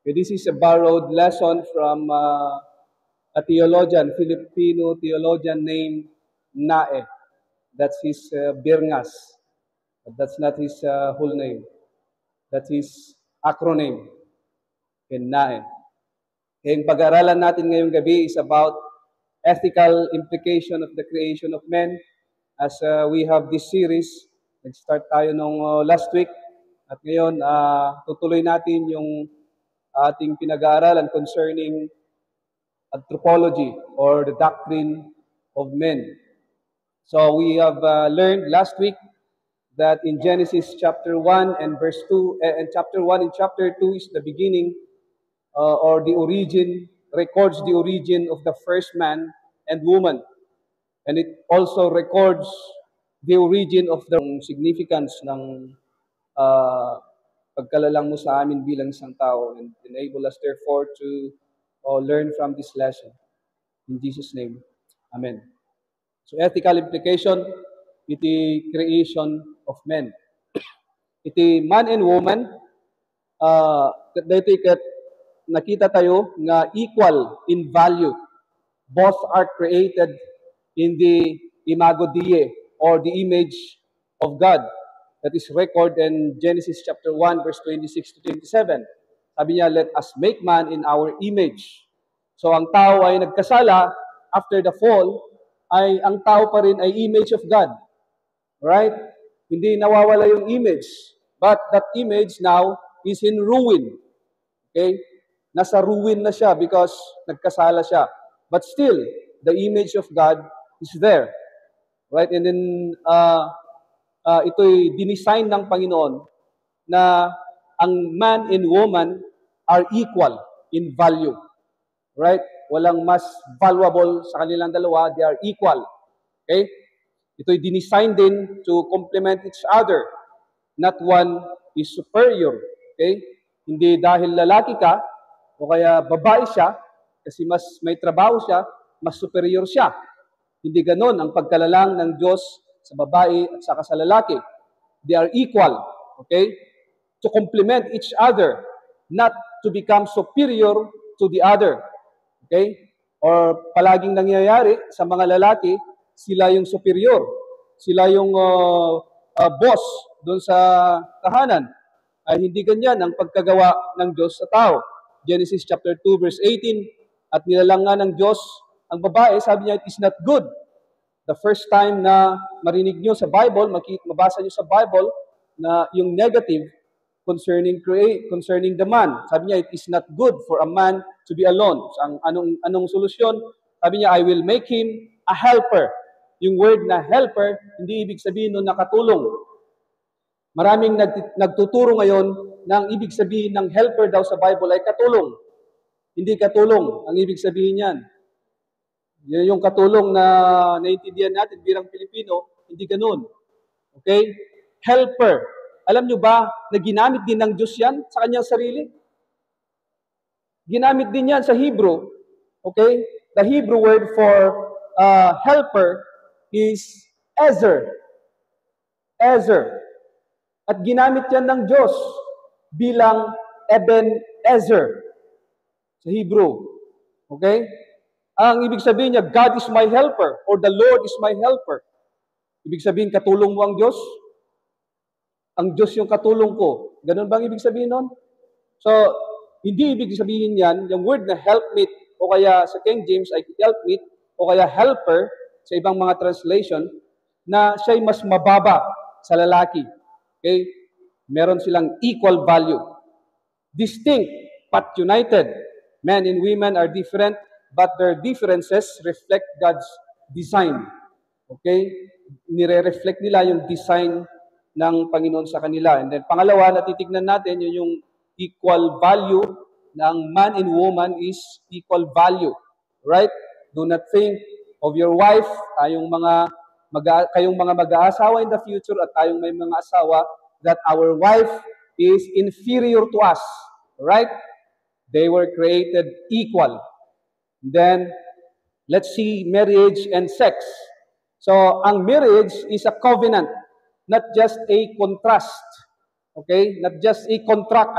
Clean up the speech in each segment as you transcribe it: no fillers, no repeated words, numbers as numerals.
Okay, this is a borrowed lesson from a theologian, Filipino theologian named Nae. That's his Birngas. But that's not his whole name. That's his acronym, okay, Nae. Okay, yung pag-aaralan natin ngayong gabi is about ethical implication of the creation of men. As we have this series, nag-start tayo nung last week. At ngayon, tutuloy natin yung ating pinag-aaralan concerning anthropology or the doctrine of men. So we have learned last week that in Genesis chapter 1 and verse 2, and chapter 1 and chapter 2 is the beginning or the origin, records the origin of the first man and woman. And it also records the origin of the significance ng pagkalalang mo sa amin bilang isang tao, and enable us therefore to learn from this lesson. In Jesus' name, Amen. So ethical implication, iti creation of men. Iti man and woman, dito kat nakita tayo nga equal in value. Both are created in the imago Dei or the image of God. That is recorded in Genesis chapter 1 verse 26 to 27. Sabi niya, let us make man in our image. So ang tao ay nagkasala after the fall, ay ang tao pa rin ay image of God. Right? Hindi nawawala yung image. But that image now is in ruin. Okay? Nasa ruin na siya because nagkasala siya. But still, the image of God is there. Right? And then, ito'y dinisign ng Panginoon na ang man and woman are equal in value. Right? Walang mas valuable sa kanilang dalawa. They are equal. Okay? Ito'y dinisign din to complement each other. Not one is superior. Okay? Hindi dahil lalaki ka o kaya babae siya, kasi mas may trabaho siya, mas superior siya. Hindi ganon ang pagkalalang ng Diyos sa babae at saka sa lalaki. They are equal. Okay? To complement each other, not to become superior to the other. Okay? Or palaging nangyayari sa mga lalaki, sila yung superior. Sila yung boss doon sa tahanan. Ay hindi ganyan ang pagkagawa ng Diyos sa tao. Genesis chapter 2 verse 18, at nilalang ng Diyos ang babae, sabi niya, it is not good. The first time na marinig nyo sa Bible, mabasa nyo sa Bible, na yung negative concerning the man. Sabi niya, it is not good for a man to be alone. So, anong solusyon? Sabi niya, I will make him a helper. Yung word na helper, hindi ibig sabihin nun nakatulong. Maraming nagtuturo ngayon na ang ibig sabihin ng helper daw sa Bible ay katulong. Hindi katulong ang ibig sabihin niyan. Yan yung katulong na naiintindihan natin bilang Pilipino, hindi ganun. Okay? Helper. Alam nyo ba na ginamit din ng Diyos yan sa kanyang sarili? Ginamit din yan sa Hebrew. Okay? The Hebrew word for helper is Ezer. Ezer. At ginamit yan ng Diyos bilang Ebenezer sa Hebrew. Okay? Ang ibig sabihin niya, God is my helper or the Lord is my helper. Ibig sabihin, katulong mo ang Diyos? Ang Diyos yung katulong ko. Ganun bang ibig sabihin nun? So, hindi ibig sabihin yan, yung word na helpmate o kaya sa King James ay helpmate o kaya helper sa ibang mga translation na siya'y mas mababa sa lalaki. Okay? Meron silang equal value. Distinct but united. Men and women are different, but their differences reflect God's design. Okay? Nire-reflect nila yung design ng Panginoon sa kanila. And then pangalawa, natitignan natin yung equal value ng man and woman is equal value. Right? Do not think of your wife, kayong mga mag-aasawa in the future at tayong may mga asawa, that our wife is inferior to us. Right? They were created equal. Then, let's see marriage and sex. So, ang marriage is a covenant, not just a contrast. Okay? Not just a contract,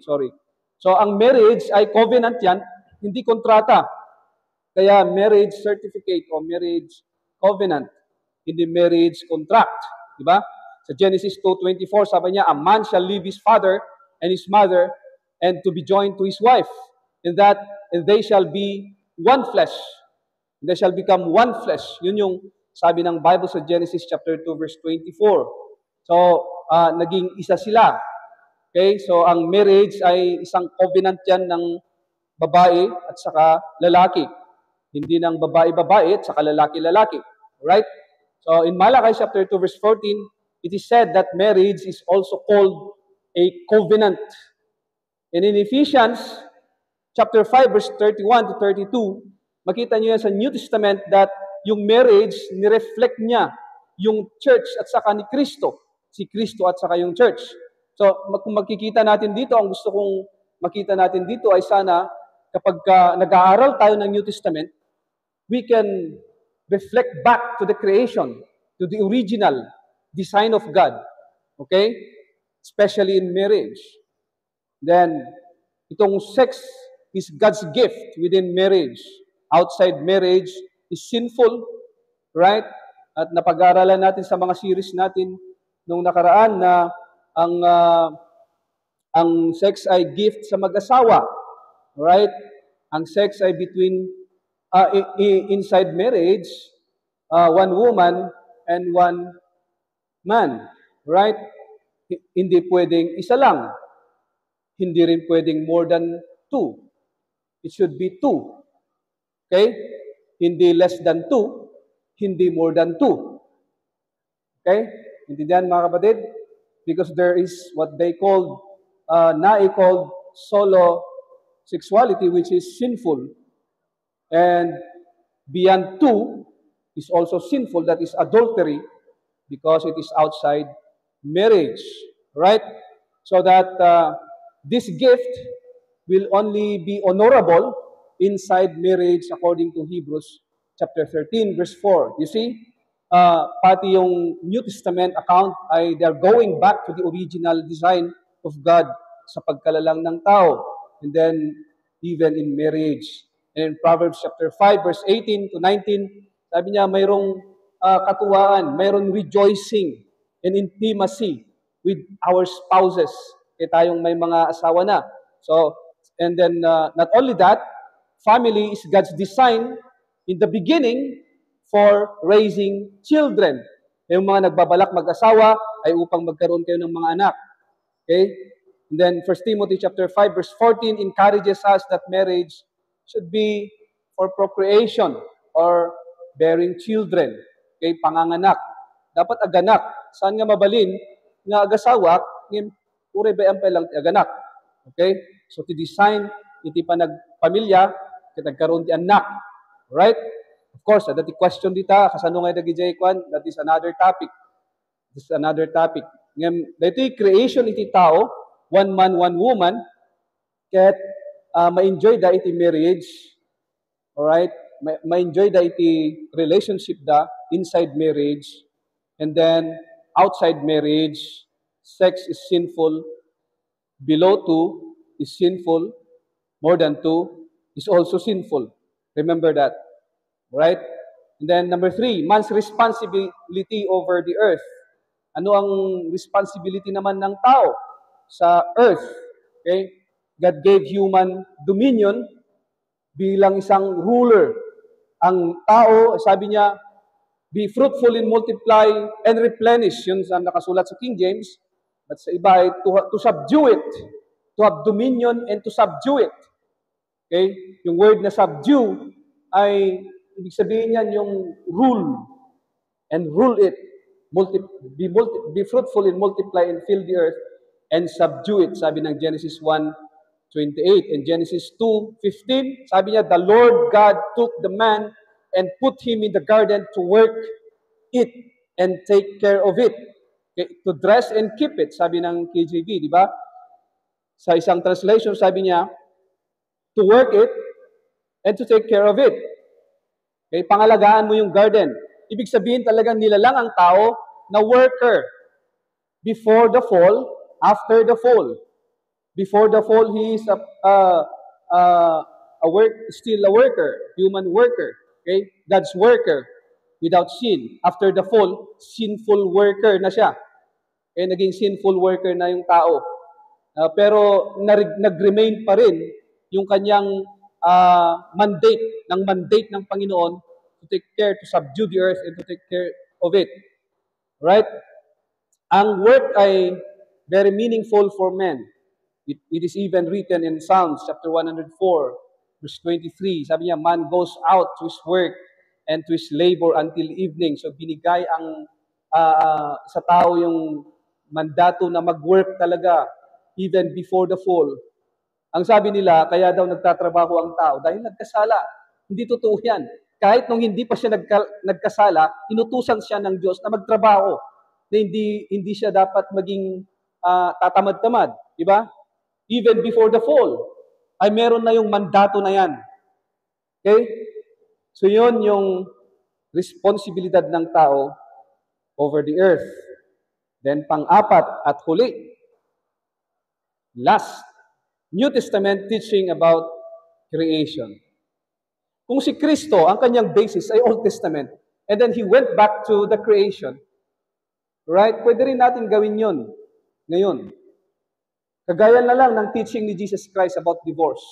sorry. So ang marriage ay covenant yan, hindi kontrata. Kaya marriage certificate o marriage covenant, hindi marriage contract. Diba? Sa Genesis 2:24, sabi niya, a man shall leave his father and his mother and to be joined to his wife. And they shall be one flesh. They shall become one flesh. Yun yung sabi ng Bible sa Genesis chapter 2 verse 24. So, naging isa sila. Okay? So, ang marriage ay isang covenant yan ng babae at saka lalaki. Hindi ng babae-babae at saka lalaki-lalaki. Right? So, in Malachi chapter 2 verse 14, it is said that marriage is also called a covenant. And in Ephesians chapter 5 verse 31 to 32, makita niyo yan sa New Testament that yung marriage, nireflect niya yung church at saka ni Kristo. Si Kristo at saka yung church. So, kung makikita natin dito, ang gusto kong makita natin dito ay sana kapag nag-aaral tayo ng New Testament, we can reflect back to the creation, to the original design of God. Okay? Especially in marriage. Then, itong sex is God's gift within marriage. Outside marriage is sinful, right? At napag-aaralan natin sa mga series natin nung nakaraan na ang sex ay gift sa mag-asawa, right? Ang sex ay between inside marriage, one woman and one man, right? Hindi pwedeng isa lang. Hindi rin pwedeng more than two. It should be two. Okay? Hindi less than two, hindi more than two. Okay? Intindihan mga kapatid? Because there is what they called, called solo sexuality, which is sinful. And beyond two is also sinful, that is adultery, because it is outside marriage. Right? So that this gift will only be honorable inside marriage according to Hebrews chapter 13 verse 4. You see, pati yung New Testament account ay they're going back to the original design of God sa pagkalalang ng tao. And then, even in marriage. And in Proverbs chapter 5 verse 18 to 19, sabi niya mayroong katuwaan, mayroong rejoicing and intimacy with our spouses. Kaya tayong may mga asawa na. So, and then not only that, family is God's design in the beginning for raising children. Yung mga nagbabalak mag-asawa ay upang magkaroon kayo ng mga anak. Okay? And then 1 Timothy chapter 5 verse 14 encourages us that marriage should be for procreation or bearing children. Okay? Panganganak. Dapat aganak. Saan nga mabalin nga agasawa, ure ba ang pelang aganak. Okay? So, to design, iti pa nagpamilya, nagkaroon ti anak. Right? Of course, dati question dita, kasano nga nagijay kwan, that is another topic. This is another topic. Ngayon, dito creation iti tao, one man, one woman, ket ma-enjoy da iti marriage, alright? Ma-enjoy da iti relationship da inside marriage, and then outside marriage, sex is sinful, below two is sinful, more than two is also sinful. Remember that. Right? And then number 3, man's responsibility over the earth. Ano ang responsibility naman ng tao sa earth? Okay? God gave human dominion bilang isang ruler. Ang tao, sabi niya, be fruitful and multiply and replenish. Yun sa nakasulat sa King James. But sa iba ay to subdue it. To have dominion and to subdue it. Okay? Yung word na subdue ay ibig sabihin yan yung rule and rule it. Be fruitful and multiply and fill the earth and subdue it. Sabi ng Genesis 1:28 and Genesis 2:15, sabi niya, the Lord God took the man and put him in the garden to work it and take care of it. Okay, to dress and keep it, sabi ng KJV, di ba? Sa isang translation, sabi niya, to work it and to take care of it. Okay, pangalagaan mo yung garden. Ibig sabihin talagang nilalang ang tao na worker before the fall, after the fall. Before the fall, he is still a worker, human worker. Okay? God's worker without sin. After the fall, sinful worker na siya. Okay? Naging sinful worker na yung tao. Pero nag-remain pa rin yung kanyang mandate ng Panginoon to take care, to subdue the earth and to take care of it. Right? Ang work ay very meaningful for men. It is even written in Psalms chapter 104, verse 23. Sabi niya, man goes out to his work and to his labor until evening. So binigay ang sa tao yung mandato na mag-work talaga even before the fall. Ang sabi nila, kaya daw nagtatrabaho ang tao dahil nagkasala. Hindi totoo yan. Kahit nung hindi pa siya nagkasala, inutusan siya ng Diyos na magtrabaho. Na hindi siya dapat maging tatamad-tamad. Diba? Even before the fall, ay meron na yung mandato na yan. Okay? So yun yung responsibilidad ng tao over the earth. Then pang-apat at huli, last, New Testament teaching about creation. Kung si Kristo, ang kanyang basis ay Old Testament, and then He went back to the creation, right? Pwede rin natin gawin yun ngayon. Kagaya na lang ng teaching ni Jesus Christ about divorce.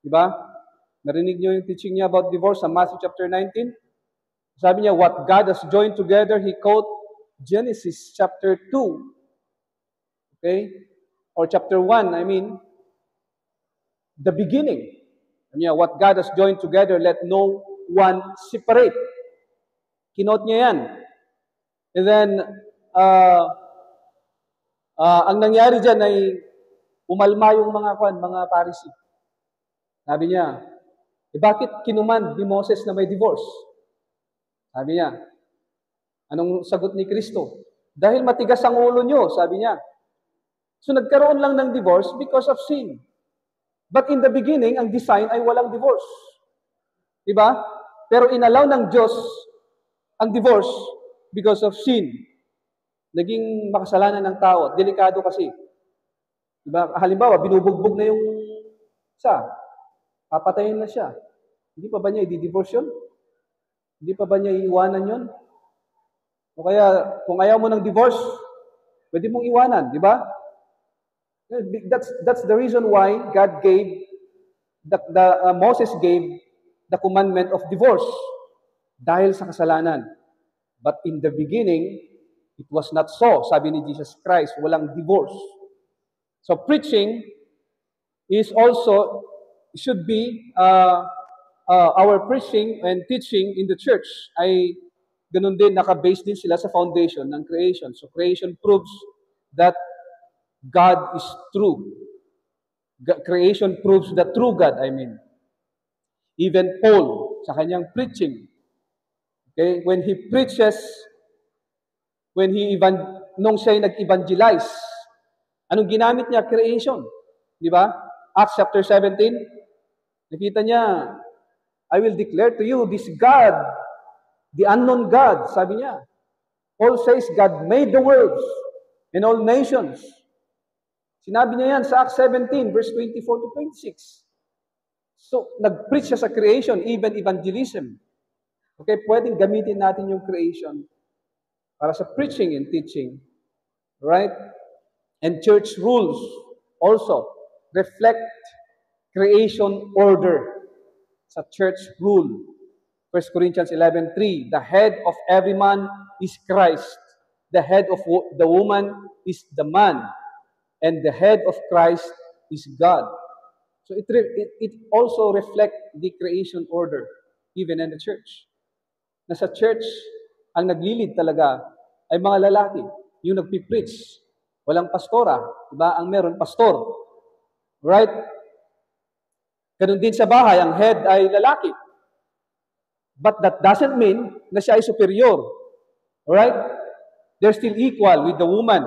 Diba? Narinig niyo yung teaching niya about divorce sa Matthew chapter 19? Sabi niya, what God has joined together, He quote Genesis chapter 2. Okay? Or chapter 1, I mean, the beginning. Sabi niya, what God has joined together, let no one separate. Kinote niya yan. And then, ang nangyari dyan ay umalma yung mga Parisi. Sabi niya, bakit kinuman ni Moses na may divorce? Sabi niya, anong sagot ni Kristo? Dahil matigas ang ulo nyo, sabi niya. So nagkaroon lang ng divorce because of sin. But in the beginning, ang design ay walang divorce. Diba? Pero inalaw ng Diyos ang divorce because of sin. Naging makasalanan ng tao. Delikado kasi. Diba? Halimbawa, binubugbog na yung isa. Papatayin na siya. Hindi pa ba niya i-divorce yun? Hindi pa ba niya iiwanan yun? O kaya, kung ayaw mo ng divorce, pwede mong iwanan, di ba? That's the reason why God gave, Moses gave the commandment of divorce dahil sa kasalanan. But in the beginning, it was not so. Sabi ni Jesus Christ, walang divorce. So preaching is also, should be, our preaching and teaching in the church ay ganun din, naka-base din sila sa foundation ng creation. So creation proves that God is true. Creation proves the true God, I mean. Even Paul, sa kanyang preaching, okay, when he preaches, nung siya'y nag-evangelize, anong ginamit niya? Creation. Di ba? Acts chapter 17, nakita niya, I will declare to you this God, the unknown God, sabi niya. Paul says, God made the worlds and all nations. Sinabi niya yan sa Acts 17, verse 24 to 26. So, nag-preach siya sa creation, even evangelism. Okay, pwedeng gamitin natin yung creation para sa preaching and teaching. Right? And church rules also reflect creation order sa church rule. 1 Corinthians 11:3, the head of every man is Christ. The head of the woman is the man. And the head of Christ is God. So it also reflects the creation order, even in the church. Nasa church, ang naglilid talaga ay mga lalaki, yung nagpipreach. Walang pastora, diba? Ang meron, pastor. Right? Ganun din sa bahay, ang head ay lalaki. But that doesn't mean na siya ay superior. Right? They're still equal with the woman.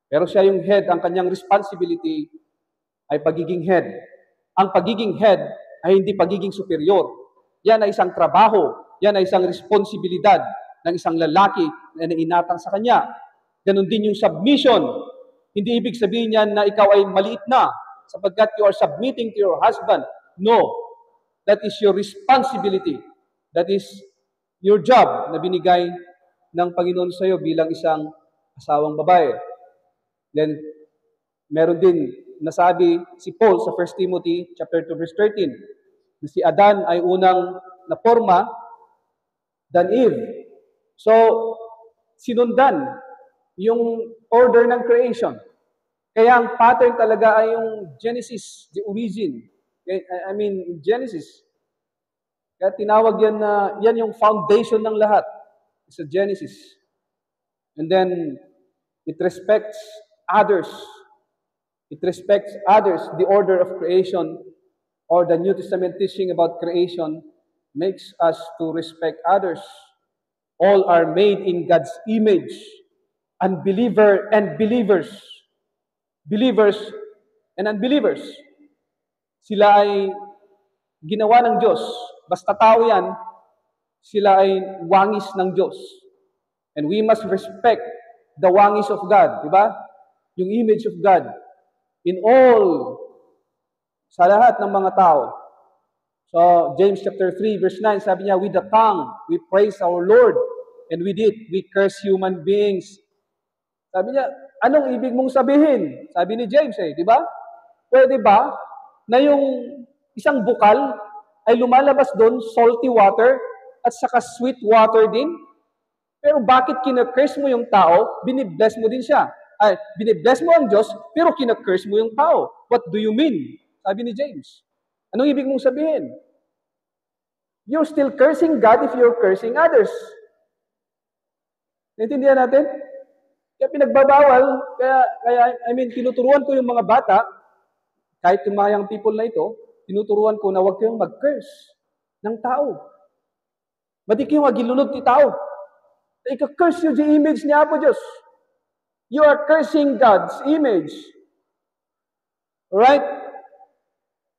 Pero siya yung head, ang kanyang responsibility ay pagiging head. Ang pagiging head ay hindi pagiging superior. Yan ay isang trabaho. Yan ay isang responsibilidad ng isang lalaki na inatang sa kanya. Ganon din yung submission Hindi ibig sabihin yan na ikaw ay maliit na sapagkat you are submitting to your husband. No. That is your responsibility. That is your job na binigay ng Panginoon sa iyo bilang isang asawang babae. Then, meron din nasabi si Paul sa 1 Timothy chapter 2 verse 13 na si Adan ay unang naporma than Eve. So, sinundan yung order ng creation. Kaya ang pattern talaga ay yung Genesis, the origin. I mean, Genesis. Kaya tinawag yan na, yan yung foundation ng lahat. It's a Genesis. And then, it respects others. It respects others. The order of creation or the New Testament teaching about creation makes us to respect others. All are made in God's image. Unbeliever and believers. Believers and unbelievers. Sila ay ginawa ng Diyos. Basta tao yan, sila ay wangis ng Diyos. And we must respect the wangis of God. Diba? Yung image of God. In all, sa lahat ng mga tao. So, James chapter 3 verse 9, sabi niya, with the tongue, we praise our Lord. And with it, we curse human beings. Sabi niya, anong ibig mong sabihin? Sabi ni James di ba? Pwede ba na yung isang bukal ay lumalabas doon, salty water, at saka sweet water din? Pero bakit kina-curse mo yung tao, binibless mo din siya? Ay, binibless mo ang Diyos, pero kina-curse mo yung tao. What do you mean? Sabi ni James. Anong ibig mong sabihin? You're still cursing God if you're cursing others. Naintindihan natin? Kaya pinagbabawal, kaya tinuturuan ko yung mga bata, kahit yung mga young people na ito, tinuturuan ko na huwag kayong mag-curse ng tao. Madi kayong magilunod ti tao. Ika-curse yung the image ni Apo Diyos. You are cursing God's image. Right?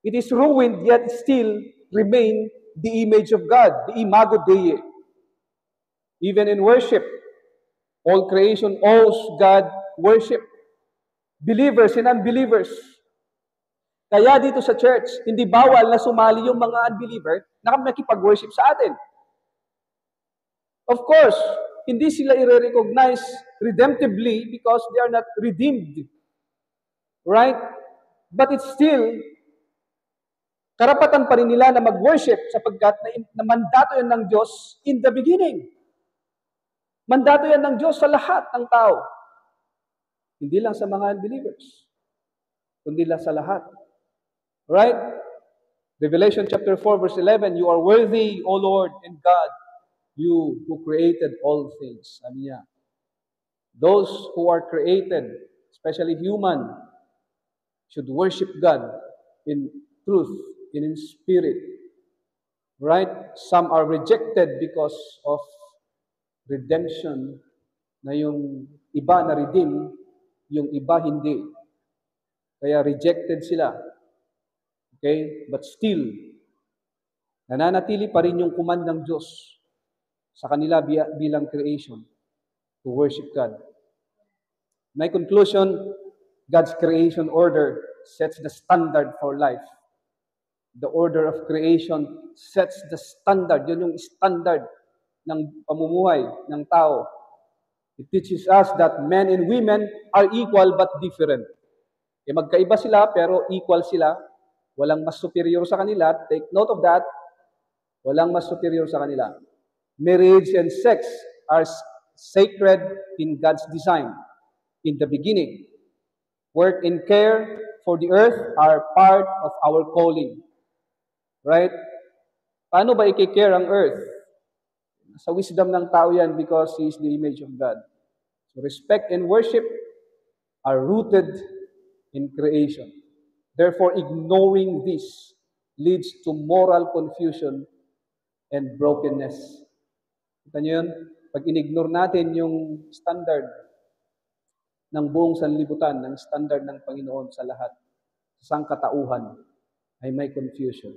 It is ruined, yet still remain the image of God, the imago Dei. Even in worship, all creation owes God worship. Believers and unbelievers. Kaya dito sa church, hindi bawal na sumali yung mga unbeliever na makipag-worship sa atin. Of course, hindi sila i-recognize redemptively because they are not redeemed. Right? But it's still, karapatan pa rin nila na mag-worship sapagkat na mandato yan ng Diyos in the beginning. Mandato yan ng Diyos sa lahat ng tao. Hindi lang sa mga unbelievers, kundi lang sa lahat. Right? Revelation chapter 4 verse 11, you are worthy, O Lord and God, you who created all things. Sabi niya, those who are created, especially human, should worship God in truth, in spirit. Right? Some are rejected because of redemption, na yung iba na redeem, yung iba hindi. Kaya rejected sila. Okay? But still, nananatili pa rin yung command ng Diyos sa kanila bilang creation to worship God. My conclusion, God's creation order sets the standard for life. The order of creation sets the standard. Yun yung standard ng pamumuhay ng tao. It teaches us that men and women are equal but different. Magkaiba sila pero equal sila. Walang mas superior sa kanila. Take note of that. Walang mas superior sa kanila. Marriage and sex are sacred in God's design. In the beginning, work and care for the earth are part of our calling. Right? Paano ba i-care ang earth? Sa wisdom ng tao yan because He is the image of God. So respect and worship are rooted in creation. Therefore, ignoring this leads to moral confusion and brokenness. Kita niyo yun? Pag in-ignore natin yung standard ng buong sanlibutan, ng standard ng Panginoon sa lahat, sa sangkatauhan, ay may confusion.